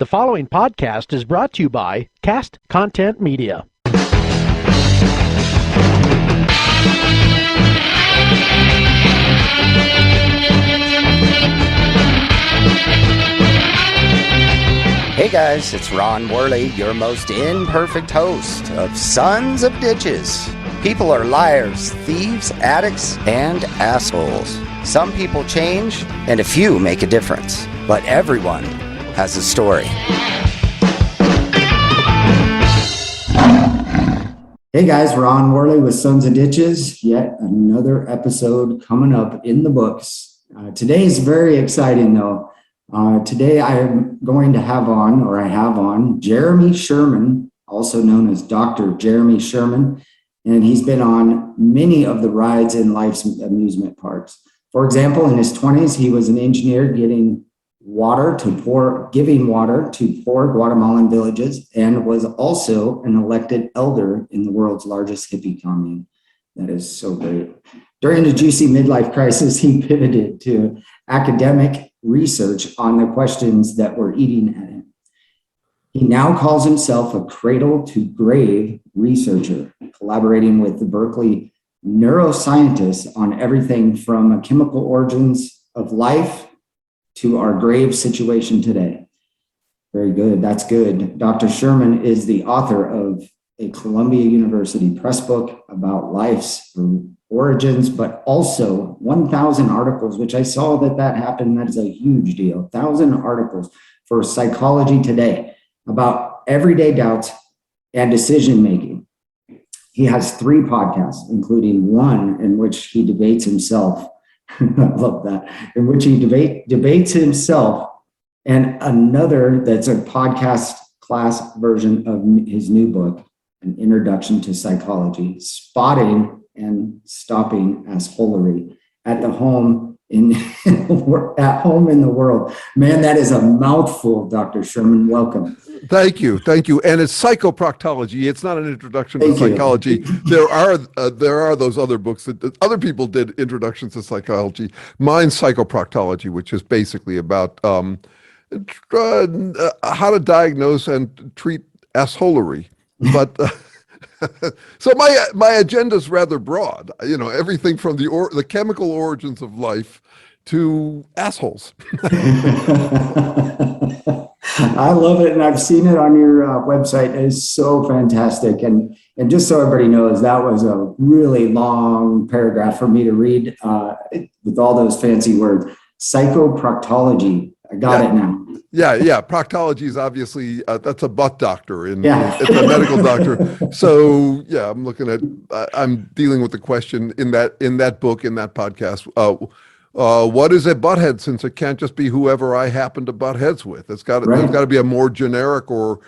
The following podcast is brought to you by Cast Content Media. Hey guys, it's Ron Worley, your most imperfect host of Sons of Ditches. People are liars, thieves, addicts, and assholes. Some people change, and a few make a difference. But everyone has a story. Hey guys, Ron Worley with Sons of Ditches. Yet another episode coming up in the books. Today is very exciting though. Today I am going to have on, Jeremy Sherman, also known as Dr. Jeremy Sherman, and he's been on many of the rides in life's amusement parks. For example, in his 20s, he was an engineer giving water to poor Guatemalan villages, and was also an elected elder in the world's largest hippie commune. That is so great. During the juicy midlife crisis, he pivoted to academic research on the questions that were eating at him. He now calls himself a cradle-to-grave researcher, collaborating with the Berkeley neuroscientists on everything from chemical origins of life to our grave situation today. Very good. That's good. Dr. Sherman is the author of a Columbia University press book about life's origins, but also 1,000 articles, which I saw that happened. That is a huge deal. 1,000 articles for Psychology Today about everyday doubts and decision-making. He has 3 podcasts, including one in which he debates himself. I love that. In which he debates himself, and another that's a podcast class version of his new book, An Introduction to Psychology, Spotting and Stopping Assholery at home in the world. Man, that is a mouthful, Dr. Sherman. Welcome. Thank you. And it's Psychoproctology. It's not an introduction to psychology. There are those other books that other people did introductions to psychology. Mine's Psychoproctology, which is basically about how to diagnose and treat assholery. But so my agenda is rather broad. You know, everything from the chemical origins of life to assholes. I love it, and I've seen it on your website. It is so fantastic, and just so everybody knows, that was a really long paragraph for me to read with all those fancy words. Psychoproctology. I got it now. Yeah. Proctology is obviously that's a butt doctor, it's a medical doctor. So yeah, I'm dealing with the question in that book, in that podcast. What is a butthead, since it can't just be whoever I happen to butt heads with? There's got to be a more generic or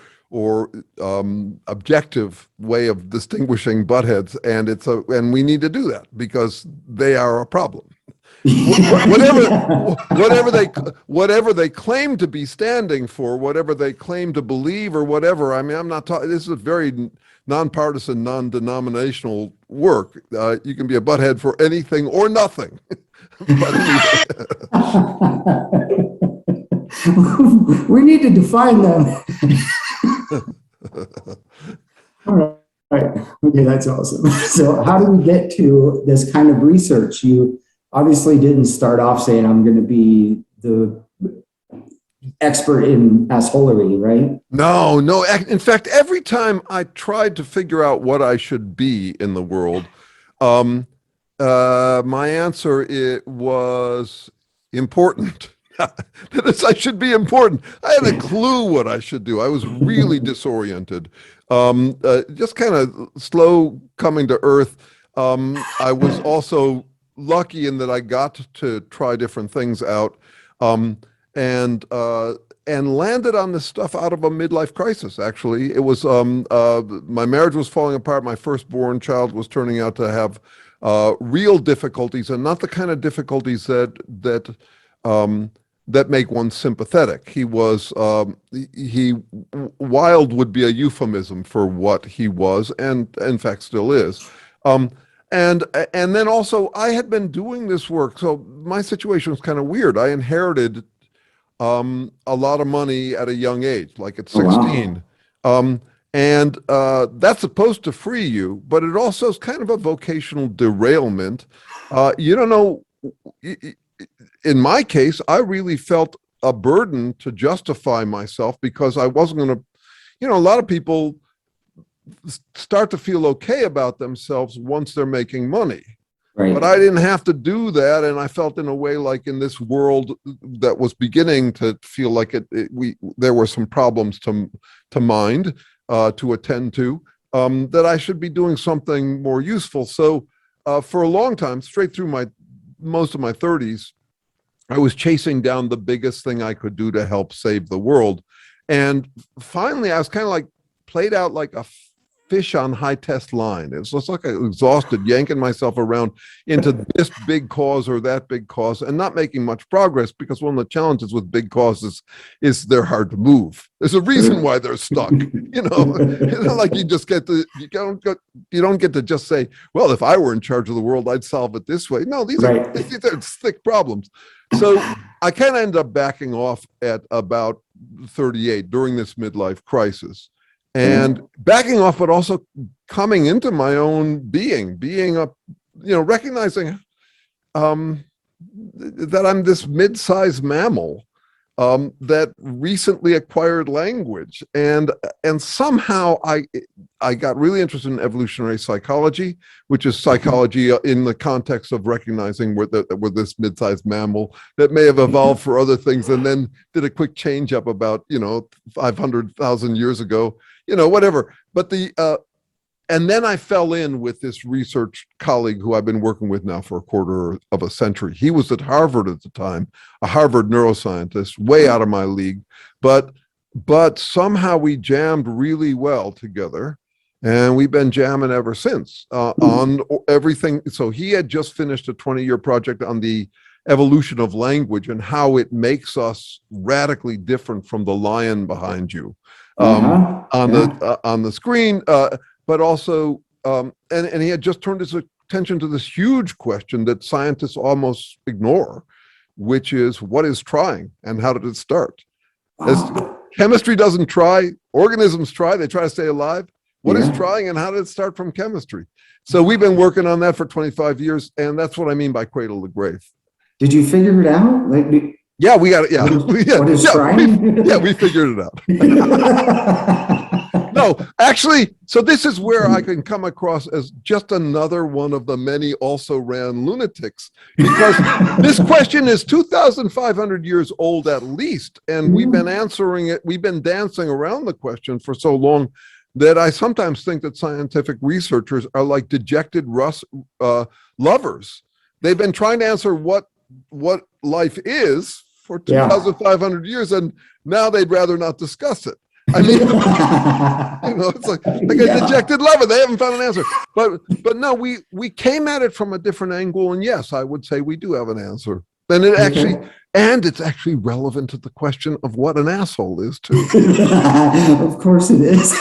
objective way of distinguishing buttheads, and we need to do that because they are a problem. whatever they claim to be standing for, whatever they claim to believe, or whatever. I mean, I'm not talking. This is a very nonpartisan, non-denominational work. You can be a butthead for anything or nothing. We need to define them. All right. Okay, that's awesome. So how do we get to this kind of research? You obviously didn't start off saying I'm going to be the expert in assholery, right? No. In fact, every time I tried to figure out what I should be in the world, my answer was important. That is, I should be important. I had a clue what I should do. I was really disoriented. Just kind of slow coming to earth. I was also lucky in that I got to try different things out, and landed on this stuff out of a midlife crisis. Actually, it was my marriage was falling apart. My firstborn child was turning out to have real difficulties, and not the kind of difficulties that make one sympathetic. He was wild would be a euphemism for what he was, and in fact still is. And then also I had been doing this work, so my situation was kind of weird. I inherited a lot of money at a young age, like at Oh, wow. 16. And that's supposed to free you, but it also is kind of a vocational derailment. You don't know. In my case, I really felt a burden to justify myself because I wasn't going to, a lot of people start to feel okay about themselves once they're making money. Right. But I didn't have to do that, and I felt in a way like in this world that was beginning to feel like there were some problems to mind, to attend to, that I should be doing something more useful. So for a long time, straight through most of my 30s, I was chasing down the biggest thing I could do to help save the world. And finally, I was kind of like played out like a fish on high test line. It's just like I was exhausted, yanking myself around into this big cause or that big cause and not making much progress, because one of the challenges with big causes is they're hard to move. There's a reason why they're stuck. It's not like you just you don't get to just say, well, if I were in charge of the world, I'd solve it this way. No, these are thick problems. So I kind of ended up backing off at about 38 during this midlife crisis. And backing off, but also coming into my own being recognizing that I'm this mid-sized mammal that recently acquired language, and somehow I got really interested in evolutionary psychology, which is psychology in the context of recognizing we're this mid-sized mammal that may have evolved for other things, and then did a quick change up about 500,000 years ago, whatever. But and then I fell in with this research colleague who I've been working with now for a quarter of a century. He was at Harvard at the time, a Harvard neuroscientist, way out of my league, but somehow we jammed really well together, and we've been jamming ever since on everything. So he had just finished a 20-year project on the evolution of language and how it makes us radically different from the lion behind you on the screen. But also, and he had just turned his attention to this huge question that scientists almost ignore, which is, what is trying and how did it start? As chemistry doesn't try, organisms try, they try to stay alive. What is trying and how did it start from chemistry? So we've been working on that for 25 years, and that's what I mean by cradle to grave. Did you figure it out? Yeah, we got it. Yeah. What is trying? We figured it out. No, actually, so this is where I can come across as just another one of the many also ran lunatics, because this question is 2,500 years old at least, and we've been answering it, we've been dancing around the question for so long that I sometimes think that scientific researchers are like dejected lovers. They've been trying to answer what life is for 2,500 years, and now they'd rather not discuss it. I mean, it's like a dejected lover. They haven't found an answer. But no, we came at it from a different angle, and yes, I would say we do have an answer. And it's actually relevant to the question of what an asshole is too. Of course it is.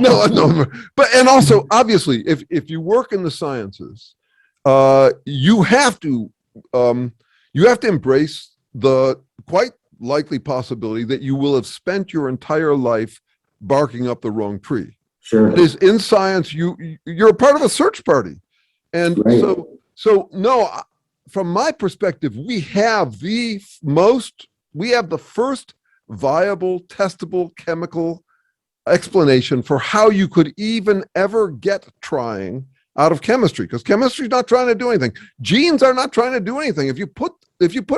No, and also obviously, if you work in the sciences, you have to embrace the quite likely possibility that you will have spent your entire life barking up the wrong tree. Sure. It is in science, you're a part of a search party. And so no, from my perspective, we have the first viable, testable chemical explanation for how you could even ever get trying out of chemistry, because chemistry is not trying to do anything. Genes are not trying to do anything. If you put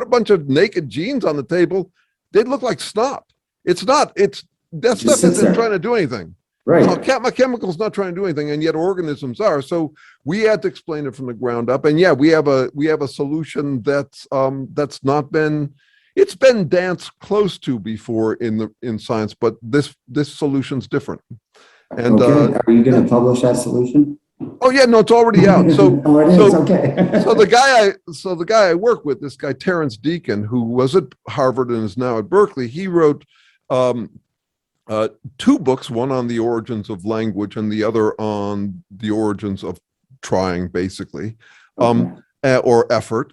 a bunch of naked genes on the table, they'd look like snot. That stuff isn't trying to do anything. Right. No, chemicals not trying to do anything, and yet organisms are. So we had to explain it from the ground up. And we have a solution that's not been, it's been danced close to before in science, but this solution's different. And are you going to publish that solution? Oh yeah, no, it's already out. So, Okay. so the guy I work with, this guy Terrence Deacon, who was at Harvard and is now at Berkeley, he wrote two books, one on the origins of language and the other on the origins of trying, basically, or effort.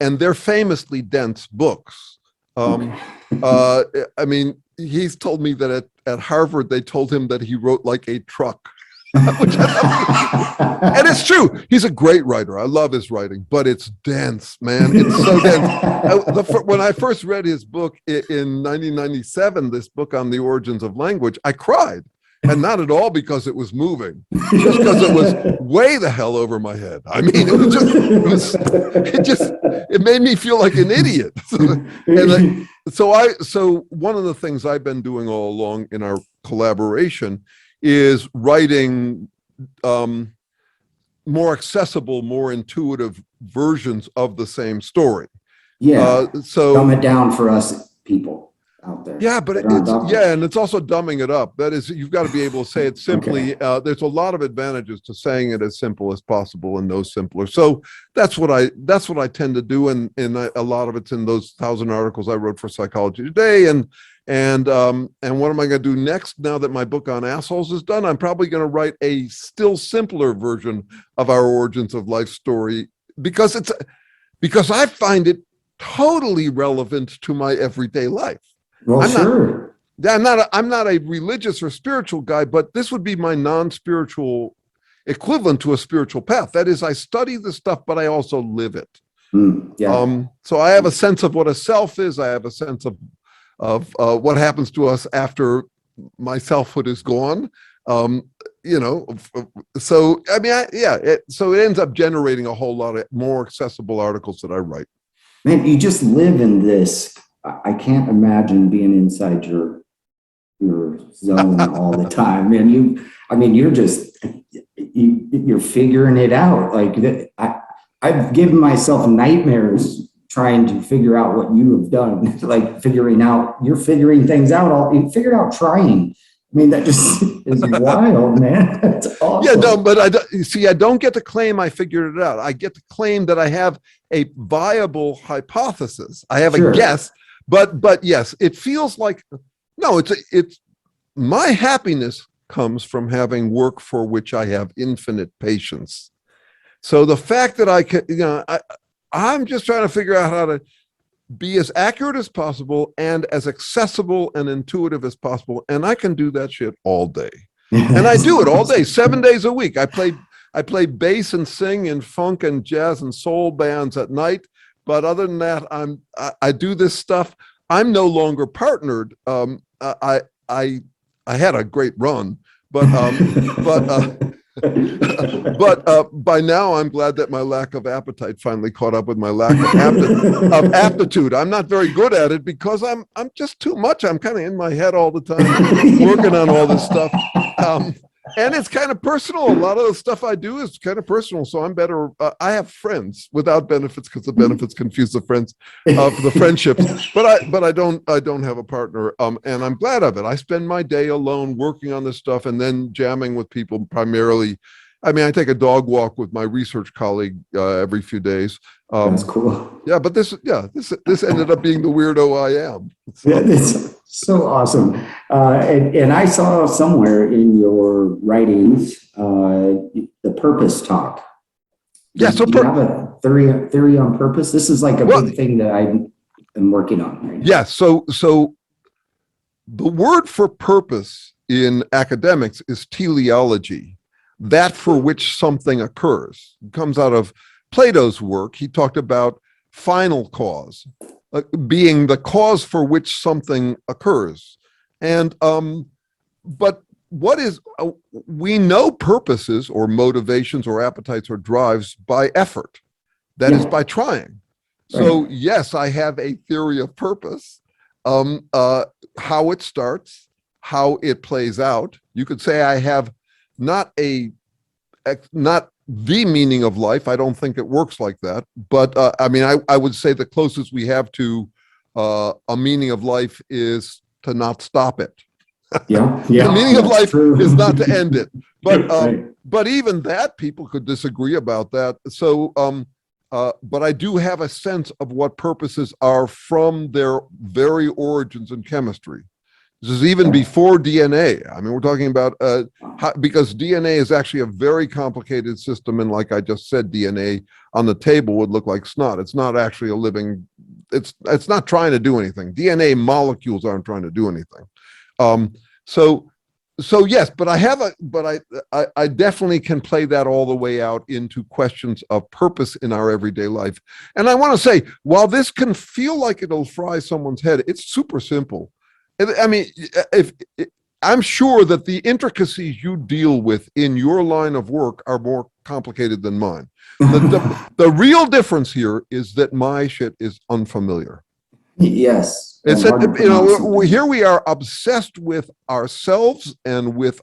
and they're famously dense books. I mean, he's told me that at Harvard, they told him that he wrote like a truck. Which and it's true. He's a great writer. I love his writing, but it's dense, man. It's so dense. When I first read his book in 1997, this book on the origins of language, I cried. And not at all because it was moving, just because it was way the hell over my head. I mean, it made me feel like an idiot. So one of the things I've been doing all along in our collaboration is writing more accessible, more intuitive versions of the same story. Yeah. So dumb it down for us people out there. Yeah, but and it's also dumbing it up. That is, you've got to be able to say it simply. Okay. There's a lot of advantages to saying it as simple as possible and no simpler. So that's what I tend to do, and a lot of it's in those 1,000 articles I wrote for Psychology Today, and what am I going to do next? Now that my book on assholes is done, I'm probably going to write a still simpler version of our origins of life story because I find it totally relevant to my everyday life. Well, I'm not a religious or spiritual guy, but this would be my non-spiritual equivalent to a spiritual path. That is, I study the stuff, but I also live it. So I have a sense of what a self is. I have a sense of what happens to us after my selfhood is gone. So I mean, so it ends up generating a whole lot of more accessible articles that I write. Man, you just live in this. I can't imagine being inside your zone all the time. And you're figuring it out. Like I've given myself nightmares trying to figure out what you have done. Like you're figuring things out. You figured out trying. I mean, that just is wild, man. That's awesome. Yeah, no, but I don't get to claim I figured it out. I get to claim that I have a viable hypothesis. I have a guess. But yes, it feels like, no, it's my happiness comes from having work for which I have infinite patience. So the fact that I can, I'm just trying to figure out how to be as accurate as possible and as accessible and intuitive as possible. And I can do that shit all day. And I do it all day, 7 days a week. I play bass and sing in funk and jazz and soul bands at night. But other than that, I do this stuff. I'm no longer partnered. I had a great run, but by now I'm glad that my lack of appetite finally caught up with my lack of aptitude. I'm not very good at it because I'm just too much. I'm kind of in my head all the time, working on all this stuff. And it's kind of personal. A lot of the stuff I do is kind of personal. So I'm better. I have friends without benefits because the benefits confuse the friends of the friendships. But I don't have a partner. And I'm glad of it. I spend my day alone working on this stuff and then jamming with people primarily. I mean, I take a dog walk with my research colleague every few days. That's cool. Yeah, but this ended up being the weirdo I am. So. Yeah, it's so awesome. And I saw somewhere in your writings the purpose talk. Yeah, so do you have a theory on purpose? This is like a big thing that I am working on right now. Yeah, so the word for purpose in academics is teleology. That for which something occurs. It comes out of Plato's work. He talked about final cause, being the cause for which something occurs. And but what is we know purposes or motivations or appetites or drives by effort. That is by trying. So yes, I have a theory of purpose. How it starts, how it plays out. You could say I have not the meaning of life. I don't think it works like that. But I mean, I would say the closest we have to a meaning of life is to not stop it. Yeah. The meaning of life is not to end it. But Right. even that, people could disagree about that. So, but I do have a sense of what purposes are from their very origins in chemistry. This is even before DNA. I mean, we're talking about because DNA is actually a very complicated system, and like I just said, DNA on the table would look like snot. It's not actually a living. It's not trying to do anything. DNA molecules aren't trying to do anything. So yes, but I definitely can play that all the way out into questions of purpose in our everyday life. And I want to say, while this can feel like it'll fry someone's head, it's super simple. I mean, I'm sure that the intricacies you deal with in your line of work are more complicated than mine. The real difference here is that my shit is unfamiliar. Yes. It's here we are obsessed with ourselves and with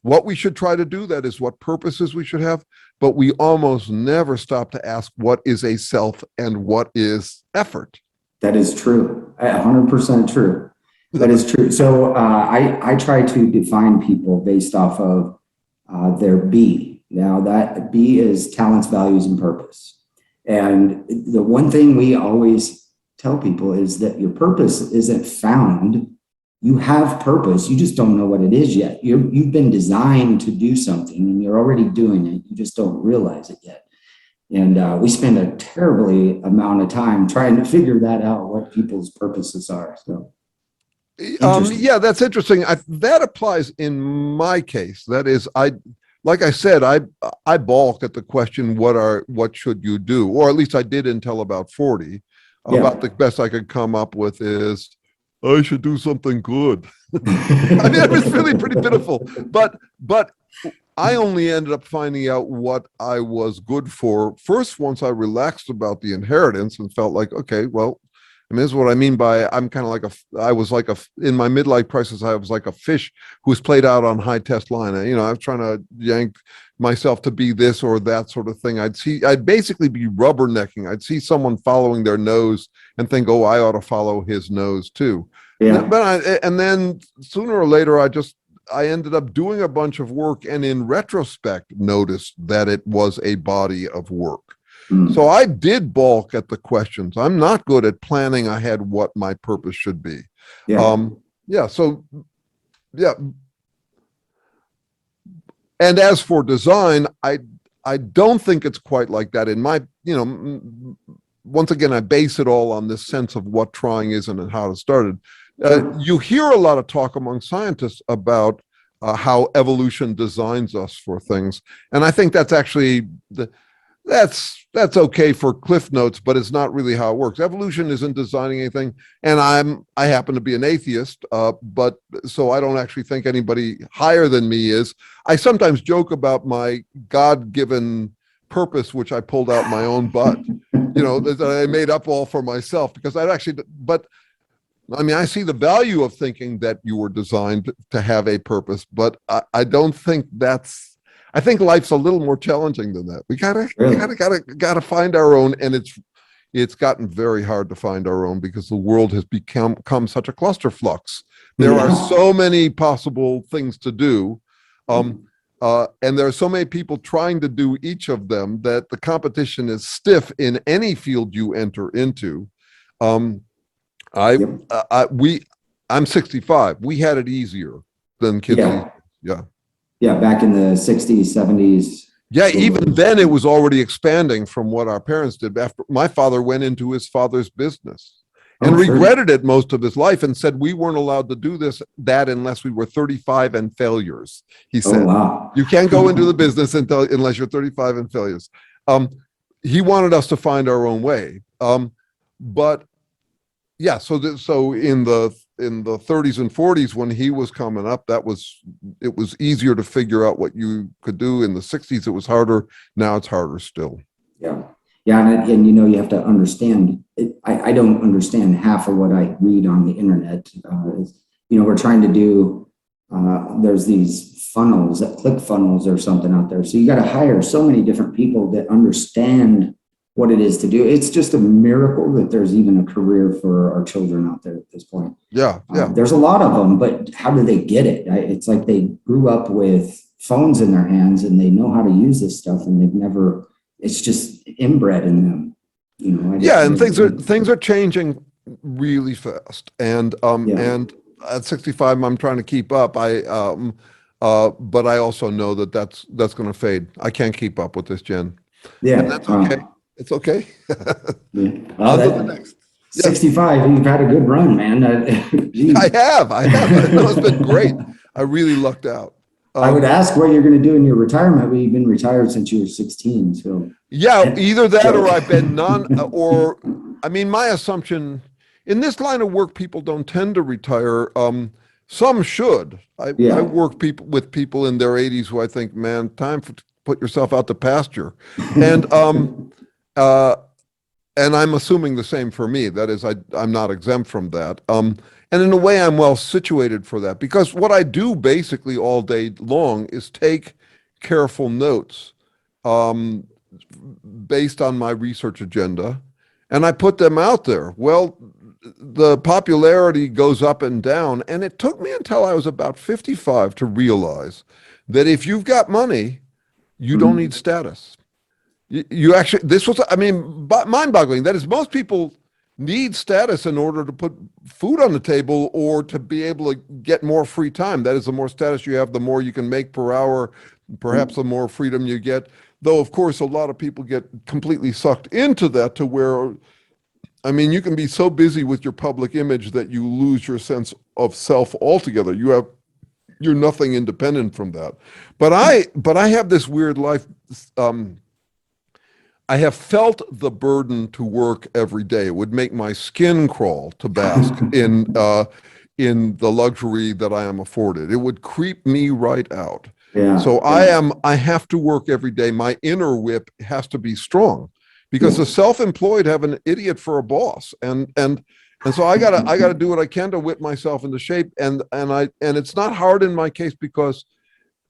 what we should try to do. That is what purposes we should have, but we almost never stop to ask what is a self and what is effort. That is true. 100% true. That is true. So I try to define people based off of their B. Now that B is talents, values, and purpose. And the one thing we always tell people is that your purpose isn't found. You have purpose. You just don't know what it is yet. You've been designed to do something and you're already doing it. You just don't realize it yet. And we spend a terribly amount of time trying to figure that out, what people's purposes are. So. Yeah, that's interesting. That applies in my case. That is, like I said, I balked at the question, what should you do? Or at least I did until about 40. About the best I could come up with is, I should do something good. I mean, it was really pretty pitiful. But I only ended up finding out what I was good for first once I relaxed about the inheritance and felt like, okay, well, I mean, this is what I mean by I'm kind of like in my midlife crisis, I was like a fish who was played out on high test line. I was trying to yank myself to be this or that sort of thing. I'd basically be rubbernecking. I'd see someone following their nose and think, oh, I ought to follow his nose too. Yeah. And then sooner or later, I ended up doing a bunch of work and in retrospect noticed that it was a body of work. So I did balk at the questions. I'm not good at planning ahead what my purpose should be. So and as for design, I don't think it's quite like that. In my, once again, I base it all on this sense of what trying is and how it started. You hear a lot of talk among scientists about how evolution designs us for things. And I think that's actually that's okay for cliff notes, but it's not really how it works. Evolution isn't designing anything, and I happen to be an atheist, but so I don't actually think anybody higher than me is. I sometimes joke about my God-given purpose, which I pulled out my own butt, that I made up all for myself because but I mean, I see the value of thinking that you were designed to have a purpose, but I don't think I think life's a little more challenging than that. We gotta find our own, and it's gotten very hard to find our own because the world has become such a clusterflux. There are so many possible things to do, and there are so many people trying to do each of them that the competition is stiff in any field you enter into. I'm 65. We had it easier than kids. Yeah, back in the 60s, 70s. Yeah, even then it was already expanding from what our parents did. After my father went into his father's business and regretted it most of his life and said we weren't allowed to do that unless we were 35 and failures. He said, you can't go into the business unless you're 35 and failures. He wanted us to find our own way. But yeah, so in the 30s and 40s when he was coming up, it was easier to figure out what you could do. In the 60s, it was harder. Now it's harder still. Yeah, and you have to understand. I don't understand half of what I read on the internet. We're trying to do. There's these funnels, click funnels or something out there. So you got to hire so many different people that understand what it is to do. It's just a miracle that there's even a career for our children out there at this point. Yeah. There's a lot of them, but how do they get it? It's like they grew up with phones in their hands and they know how to use this stuff and it's just inbred in them. And things are changing really fast. And at 65, I'm trying to keep up. But I also know that that's going to fade. I can't keep up with this, Jen. Yeah. And that's okay. It's okay. Yeah. On to the next. 65, you've had a good run, man. I have. I know it's been great. I really lucked out. I would ask what you're going to do in your retirement, but you've been retired since you were 16. So yeah, either that or I've been my assumption in this line of work, people don't tend to retire. Some should. I work with people in their 80s who I think, man, time to put yourself out to pasture. And and I'm assuming the same for me. That is, I'm not exempt from that. And in a way, I'm well situated for that, because what I do basically all day long is take careful notes based on my research agenda, and I put them out there. Well, the popularity goes up and down, and it took me until I was about 55 to realize that if you've got money, you don't need status. You actually, this was, mind-boggling. That is, most people need status in order to put food on the table or to be able to get more free time. That is, the more status you have, the more you can make per hour, perhaps the more freedom you get. Though, of course, a lot of people get completely sucked into that to where, you can be so busy with your public image that you lose your sense of self altogether. You're nothing independent from that. But I have this weird life. I have felt the burden to work every day. It would make my skin crawl to bask in the luxury that I am afforded. It would creep me right out. Yeah. So I have to work every day. My inner whip has to be strong, because the self-employed have an idiot for a boss. And so I gotta do what I can to whip myself into shape. And it's not hard in my case because,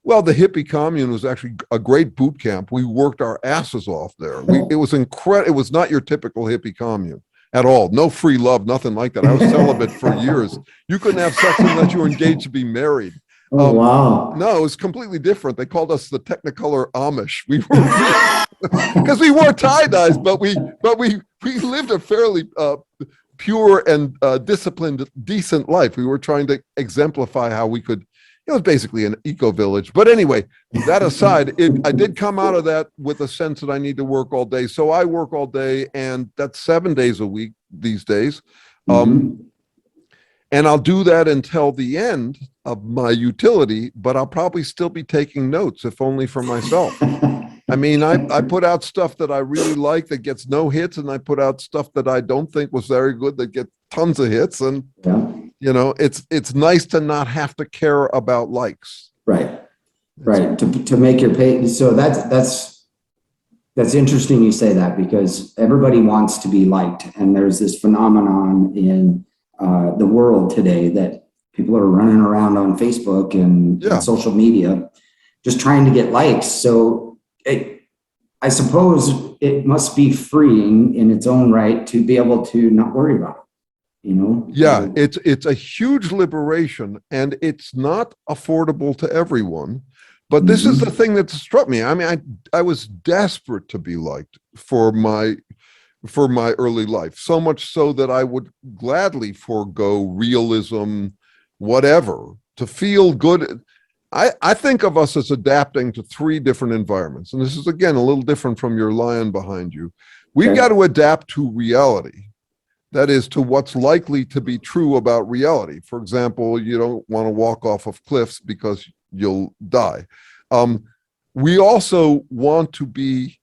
well, the hippie commune was actually a great boot camp. We worked our asses off there. It was incredible. It was not your typical hippie commune at all. No free love, nothing like that. I was celibate for years. You couldn't have sex unless you were engaged to be married. Oh, wow. No, it was completely different. They called us the Technicolor Amish. We were, because we wore tie-dyes, but we lived a fairly pure and disciplined, decent life. We were trying to exemplify how we could. It was basically an eco-village. But anyway, that aside, I did come out of that with a sense that I need to work all day. So I work all day, and that's 7 days a week these days. And I'll do that until the end of my utility, but I'll probably still be taking notes, if only for myself. I put out stuff that I really like that gets no hits, and I put out stuff that I don't think was very good that get tons of hits. And it's nice to not have to care about likes. Right. To make your page. So that's interesting you say that, because everybody wants to be liked, and there's this phenomenon in the world today that people are running around on Facebook and social media just trying to get likes. So I suppose it must be freeing in its own right to be able to not worry about it. Yeah, it's a huge liberation, and it's not affordable to everyone. But this is the thing that struck me. I was desperate to be liked for my early life, so much so that I would gladly forego realism, whatever, to feel good. I think of us as adapting to 3 different environments. And this is, again, a little different from your lion behind you. We've got to adapt to reality. That is, to what's likely to be true about reality. For example, you don't want to walk off of cliffs because you'll die. We also want to be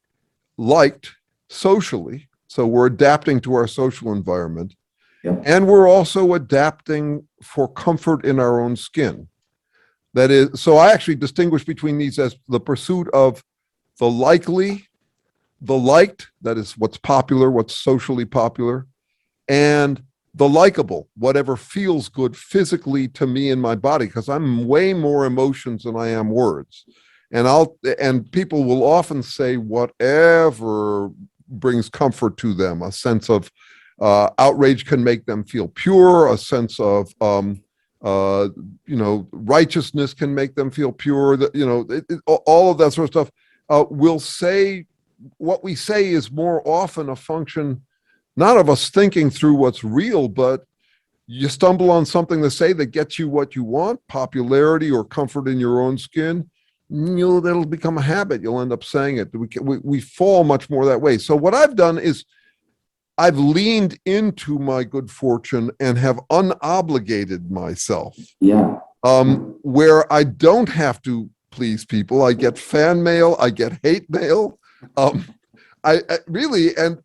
liked socially. So we're adapting to our social environment. And we're also adapting for comfort in our own skin. That is, so I actually distinguish between these as the pursuit of the likely, the liked, that is what's popular, what's socially popular, and the likable, whatever feels good physically to me in my body, because I'm way more emotions than I am words. And people will often say whatever brings comfort to them, a sense of outrage can make them feel pure, a sense of righteousness can make them feel pure, all of that sort of stuff. We'll say what we say is more often a function not of us thinking through what's real, but you stumble on something to say that gets you what you want, popularity or comfort in your own skin, that'll become a habit. You'll end up saying it. We fall much more that way. So what I've done is I've leaned into my good fortune and have unobligated myself. Yeah. Where I don't have to please people. I get fan mail, I get hate mail. I really, and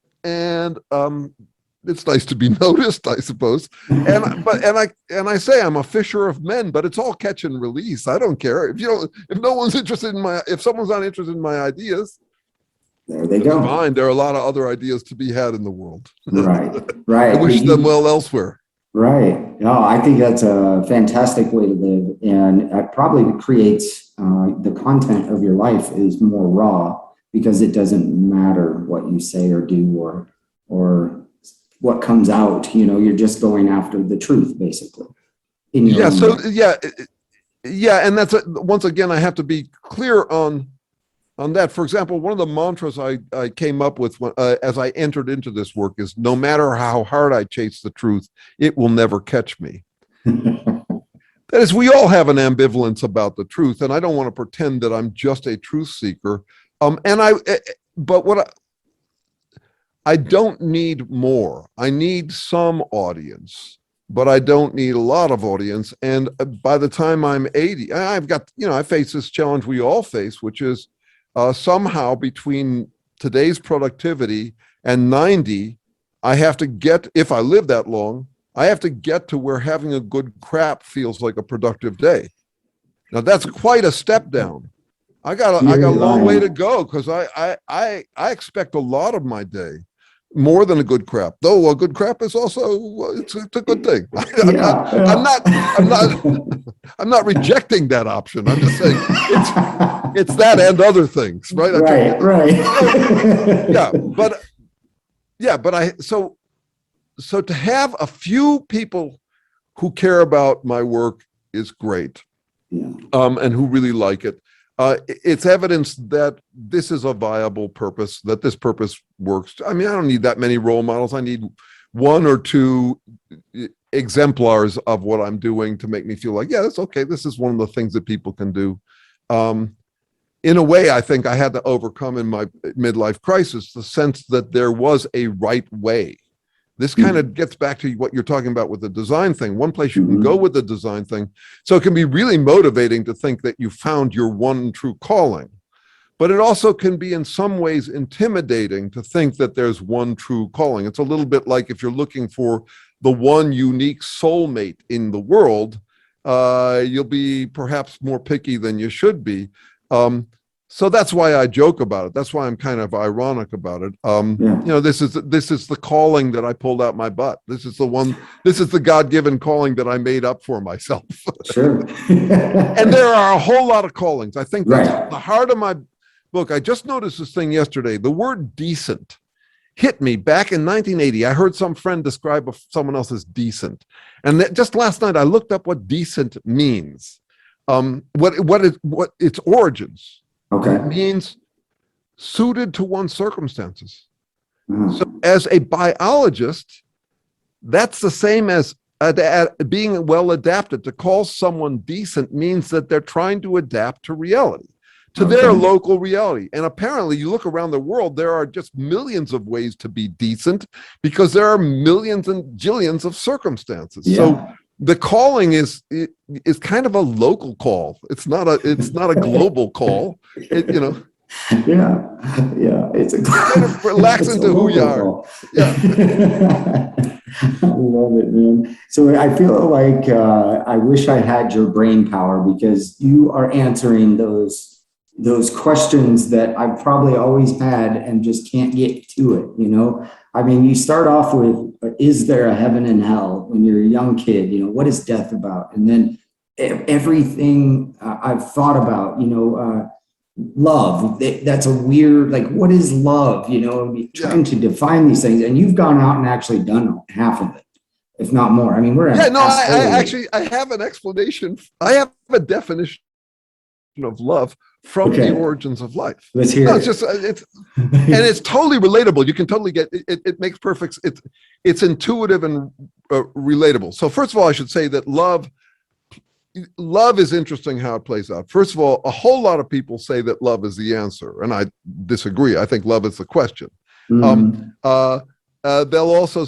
it's nice to be noticed, I suppose. And I say I'm a fisher of men, but it's all catch and release. I don't care if no one's interested in if someone's not interested in my ideas. There they go. Fine. There are a lot of other ideas to be had in the world. Right. Right. I wish them well elsewhere. Right. No, I think that's a fantastic way to live, and it probably creates the content of your life is more raw because it doesn't matter what you say or do or what comes out. You're just going after the truth, basically. Yeah. So yeah, and that's once again I have to be clear on that. For example, one of the mantras I came up with as I entered into this work is, no matter how hard I chase the truth, it will never catch me. That is, we all have an ambivalence about the truth, and I don't want to pretend that I'm just a truth seeker. But I don't need more. I need some audience, but I don't need a lot of audience. And by the time I'm 80, I've got, I face this challenge we all face, which is, somehow between today's productivity and 90, I have to get, if I live that long, I have to get to where having a good crap feels like a productive day. Now that's quite a step down. I got a long way to go because I expect a lot of my day, more than a good crap. Though a good crap is also it's a good thing. I'm not rejecting that option. I'm just saying it's that and other things, right? Right. So to have a few people who care about my work is great, and who really like it. It's evidence that this is a viable purpose, that this purpose works. I mean, I don't need that many role models. I need one or two exemplars of what I'm doing to make me feel like, yeah, that's okay. This is one of the things that people can do. In a way, I think I had to overcome in my midlife crisis the sense that there was a right way. This kind of gets back to what you're talking about with the design thing. One place you can go with the design thing. So it can be really motivating to think that you found your one true calling. But it also can be in some ways intimidating to think that there's one true calling. It's a little bit like if you're looking for the one unique soulmate in the world, you'll be perhaps more picky than you should be. So that's why I joke about it. That's why I'm kind of ironic about it. This is the calling that I pulled out my butt. This is the God-given calling that I made up for myself. Sure. And there are a whole lot of callings. I think that's the heart of my book. I just noticed this thing yesterday. The word decent hit me back in 1980. I heard some friend describe someone else as decent. And just last night, I looked up what decent means, what its origins. Okay. It means suited to one's circumstances. So as a biologist, that's the same as being well adapted. To call someone decent means that they're trying to adapt to reality, to their local reality. And apparently you look around the world, there are just millions of ways to be decent because there are millions and jillions of circumstances. Yeah. So the calling is kind of a local call. It's not a global call. Yeah. It's a kind of relax into who you are. Yeah. I love it, man. So I feel like I wish I had your brain power because you are answering those questions that I've probably always had and just can't get to it. I mean, you start off with, is there a heaven and hell when you're a young kid? What is death about? And then everything I've thought about, love, that's a weird, like, what is love? Trying to define these things. And you've gone out and actually done half of it, if not more. I mean, I have an explanation. I have a definition of love from Okay. the origins of life. Let's hear No, it. it's just and it's totally relatable. You can totally get it. It makes perfect. It's intuitive and relatable. So first of all, I should say that love is interesting how it plays out. First of all, a whole lot of people say that love is the answer, and I disagree. I think love is the question. Mhm. They'll also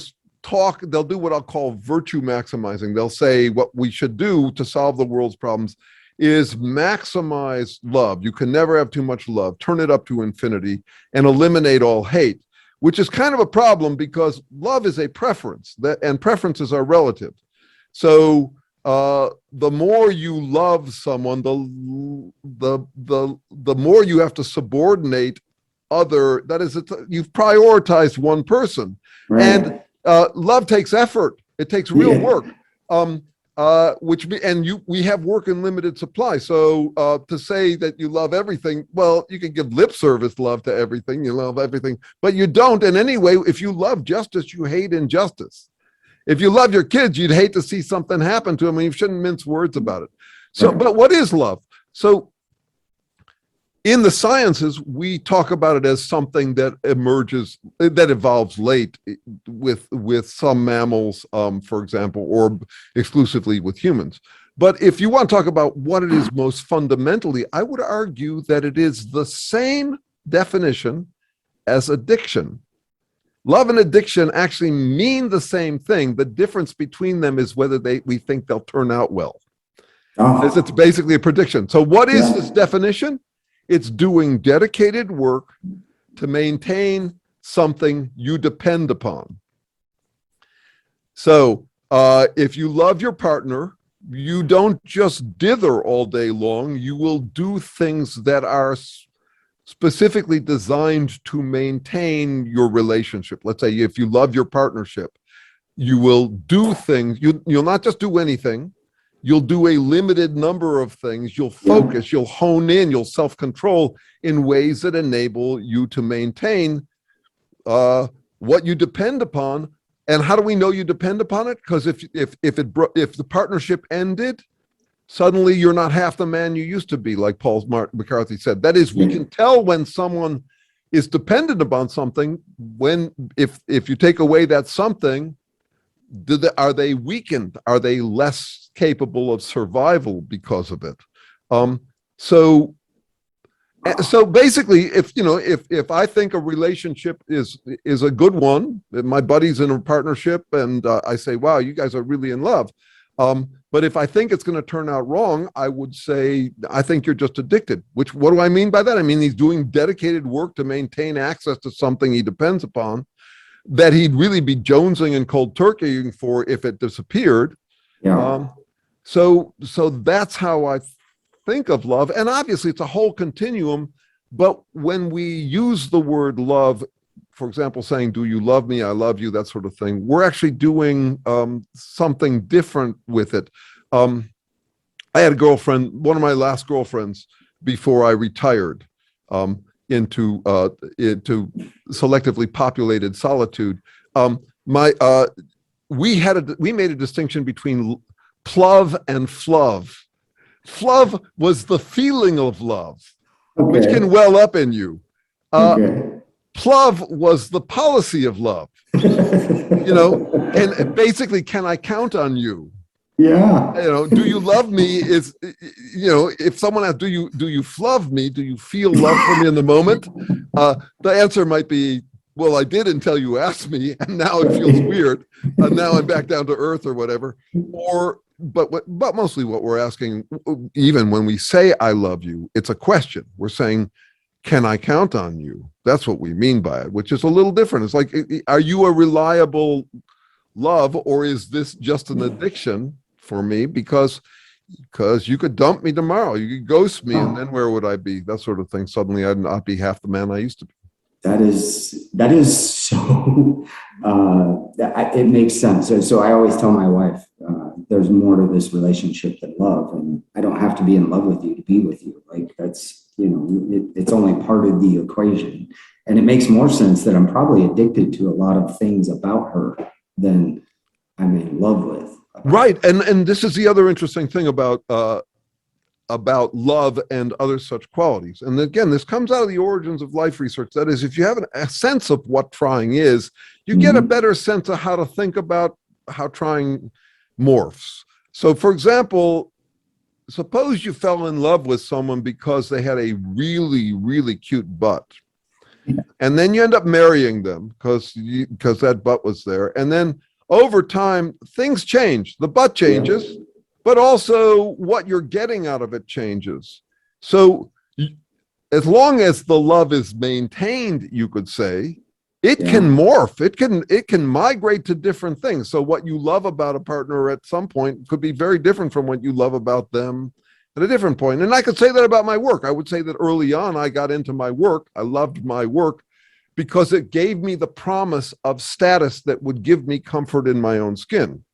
they'll do what I'll call virtue maximizing. They'll say what we should do to solve the world's problems is maximize love. You can never have too much love. Turn it up to infinity and eliminate all hate, which is kind of a problem because love is a preference, and preferences are relative. So the more you love someone, the more you have to subordinate other. That is, you've prioritized one person, Right. and love takes effort. It takes real work. We have work in limited supply. So to say that you love everything, well, you can give lip service love to everything. You love everything, but you don't in any way. If you love justice, you hate injustice. If you love your kids, you'd hate to see something happen to them, and you shouldn't mince words about it. So, Right. but what is love? So in the sciences, we talk about it as something that evolves late with some mammals, for example, or exclusively with humans. But if you want to talk about what it is most fundamentally, I would argue that it is the same definition as addiction. Love and addiction actually mean the same thing. The difference between them is whether we think they'll turn out well. Oh, It's basically a prediction. So what is Yeah. this definition? It's doing dedicated work to maintain something you depend upon. So if you love your partner, you don't just dither all day long. You will do things that are specifically designed to maintain your relationship. Let's say if you love your partnership, you will do things. You'll not just do anything. You'll do a limited number of things. You'll focus, you'll hone in, you'll self-control in ways that enable you to maintain what you depend upon. And how do we know you depend upon it? Because if the partnership ended, suddenly you're not half the man you used to be, like Paul McCarthy said. That is, we can tell when someone is dependent upon something if you take away that something. Are they weakened? Are they less capable of survival because of it? So basically, if I think a relationship is a good one, if my buddy's in a partnership, and I say, "Wow, you guys are really in love," but if I think it's going to turn out wrong, I would say, "I think you're just addicted." What do I mean by that? I mean he's doing dedicated work to maintain access to something he depends upon, that he'd really be jonesing and cold turkeying for if it disappeared. yeah. So that's how I think of love. And obviously it's a whole continuum, but when we use the word love, for example, saying, "Do you love me? I love you," that sort of thing, we're actually doing something different with it. I had a girlfriend, one of my last girlfriends before I retired, into selectively populated solitude. We made a distinction between plov and fluv. Fluv was the feeling of love, which can well up in you. Plov was the policy of love. And basically, can I count on you? Yeah. Do you love me is, if someone asks, do you flub me? Do you feel love for me in the moment? The answer might be, well, I did until you asked me, and now it feels weird. Now I'm back down to earth or whatever. But mostly what we're asking, even when we say I love you, it's a question. We're saying, can I count on you? That's what we mean by it, which is a little different. It's like, are you a reliable love, or is this just an addiction for me? Because you could dump me tomorrow, you could ghost me, and then where would I be? That sort of thing. Suddenly I'd not be half the man I used to be. That is so, it makes sense. So I always tell my wife, there's more to this relationship than love, and I don't have to be in love with you to be with you. Like that's, it's only part of the equation. And it makes more sense that I'm probably addicted to a lot of things about her than I'm in love with. Right. And this is the other interesting thing about about love and other such qualities. And again, this comes out of the origins of life research. That is, if you have a sense of what trying is, you get a better sense of how to think about how trying morphs. So for example, suppose you fell in love with someone because they had a really, really cute butt. And then you end up marrying them because that butt was there. And then over time, things change. The butt changes, but also what you're getting out of it changes. So as long as the love is maintained, you could say, it can morph. It can migrate to different things. So what you love about a partner at some point could be very different from what you love about them at a different point. And I could say that about my work. I would say that early on, I got into my work. I loved my work because it gave me the promise of status that would give me comfort in my own skin.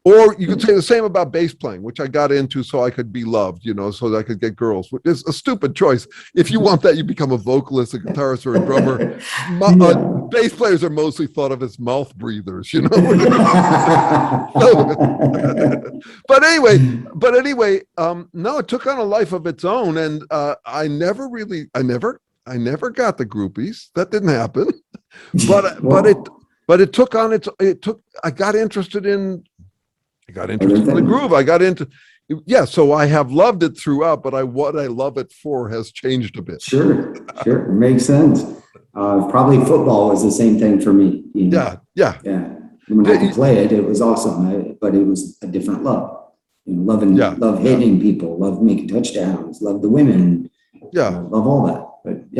Or you could say the same about bass playing, which I got into so I could be loved, so that I could get girls, which is a stupid choice. If you want that, you become a vocalist, a guitarist, or a drummer. Bass players are mostly thought of as mouth breathers, so, but anyway, no, it took on a life of its own. And I never got the groupies. That didn't happen. But it took on I got interested in the groove. I got into, so I have loved it throughout, but what I love it for has changed a bit. Sure. It makes sense. Probably football was the same thing for me. Yeah. When I could play it, it was awesome, but it was a different love. Love hitting people, love making touchdowns, love the women, love all that. But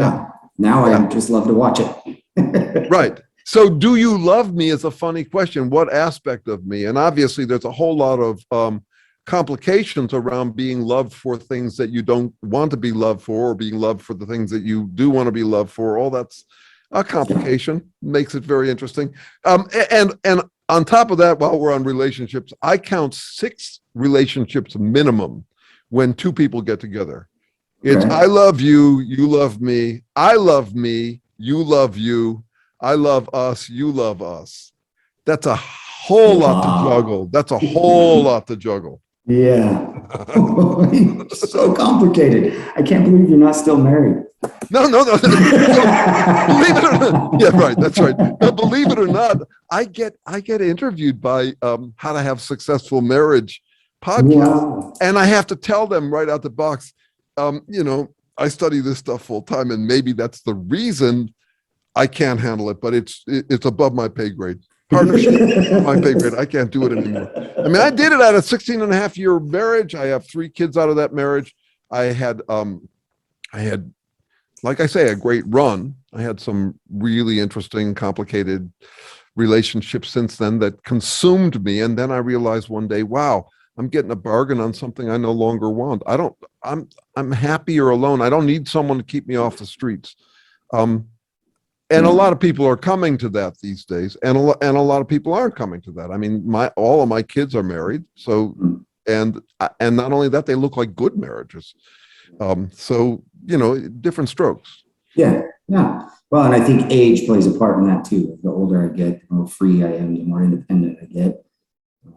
now I just love to watch it. Right. So do you love me is a funny question. What aspect of me? And obviously there's a whole lot of complications around being loved for things that you don't want to be loved for, or being loved for the things that you do want to be loved for. All that's a complication, makes it very interesting. And on top of that, while we're on relationships, I count 6 relationships minimum when 2 people get together. It's I love you, you love me. I love me, you love you. I love us, you love us. That's a whole lot to juggle. That's a whole lot to juggle. Yeah. So complicated. I can't believe you're not still married. No. Believe it or not. Yeah, right. That's right. Now, believe it or not, I get interviewed by How to Have Successful Marriage podcast. And I have to tell them right out the box, I study this stuff full time, and maybe that's the reason I can't handle it, but it's above my pay grade. Partnership, my pay grade. I can't do it anymore. I mean, I did it at a 16-and-a-half-year marriage. I have 3 kids out of that marriage. I had, like I say, a great run. I had some really interesting, complicated relationships since then that consumed me. And then I realized one day, wow, I'm getting a bargain on something I no longer want. I'm happier alone. I don't need someone to keep me off the streets. And a lot of people are coming to that these days, and a lot of people aren't coming to that. I mean, all of my kids are married, so and not only that, they look like good marriages. So different strokes. Yeah. Well, and I think age plays a part in that too. The older I get, the more free I am, the more independent I get,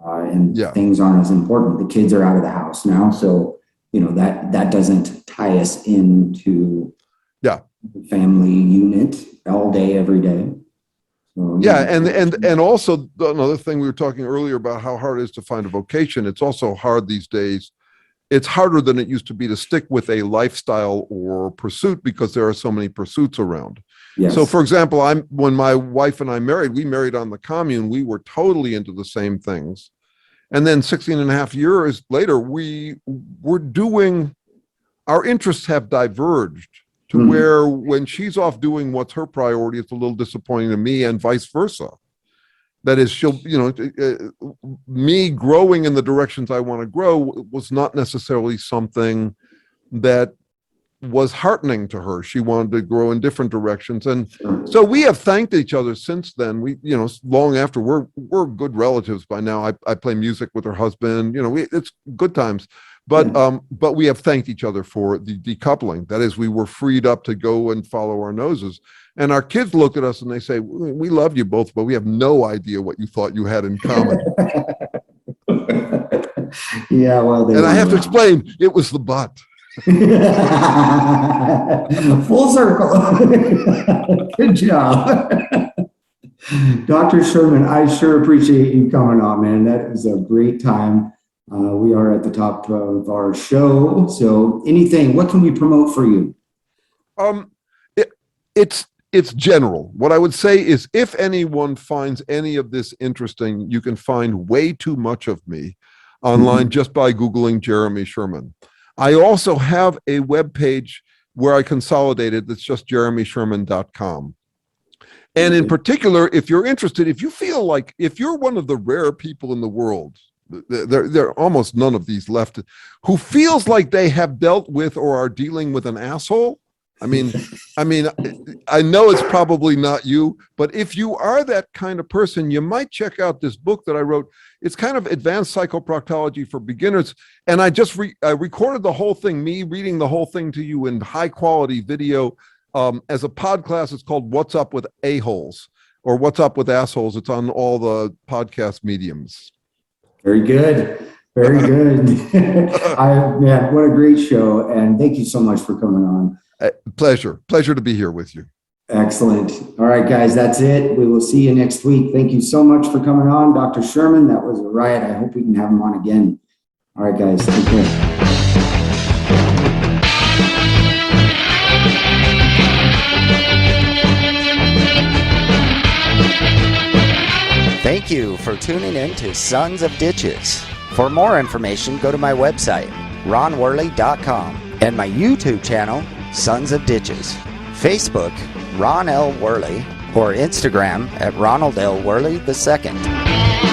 and things aren't as important. The kids are out of the house now, so that doesn't tie us into the family unit all day, every day. So, and also another thing, we were talking earlier about how hard it is to find a vocation. It's also hard these days. It's harder than it used to be to stick with a lifestyle or pursuit because there are so many pursuits around. Yes. So for example, when my wife and I married, we married on the commune. We were totally into the same things. And then 16.5 years later, our interests have diverged to where when she's off doing what's her priority, it's a little disappointing to me, and vice versa. That is, me growing in the directions I want to grow was not necessarily something that was heartening to her. She wanted to grow in different directions. And so we have thanked each other since then. We, long after, we're good relatives by now. I play music with her husband, it's good times. But we have thanked each other for the decoupling. That is, we were freed up to go and follow our noses. And our kids look at us and they say, we love you both, but we have no idea what you thought you had in common. Yeah, well, and I have to explain, it was the butt. Full circle. Good job. Dr. Sherman, I sure appreciate you coming on, man. That was a great time. We are at the top of our show. So anything, what can we promote for you? It's general. What I would say is if anyone finds any of this interesting, you can find way too much of me online just by Googling Jeremy Sherman. I also have a web page where I consolidated that's just jeremysherman.com. And in particular, if you're interested, if you feel like, if you're one of the rare people in the world, there are almost none of these left, who feels like they have dealt with or are dealing with an asshole. I mean, I know it's probably not you, but if you are that kind of person, you might check out this book that I wrote. It's kind of advanced psychoproctology for beginners. And I just recorded the whole thing, me reading the whole thing to you in high quality video as a podcast. It's called What's Up with A-Holes or What's Up with Assholes. It's on all the podcast mediums. Very good. Very good. Man, what a great show. And thank you so much for coming on. Pleasure to be here with you. Excellent. All right, guys, that's it. We will see you next week. Thank you so much for coming on, Dr. Sherman. That was a riot. I hope we can have him on again. All right, guys, take care. Thank you for tuning in to Sons of Ditches. For more information, go to my website, ronworley.com, and my YouTube channel, Sons of Ditches. Facebook, Ron L. Worley, or Instagram at Ronald L. Worley II.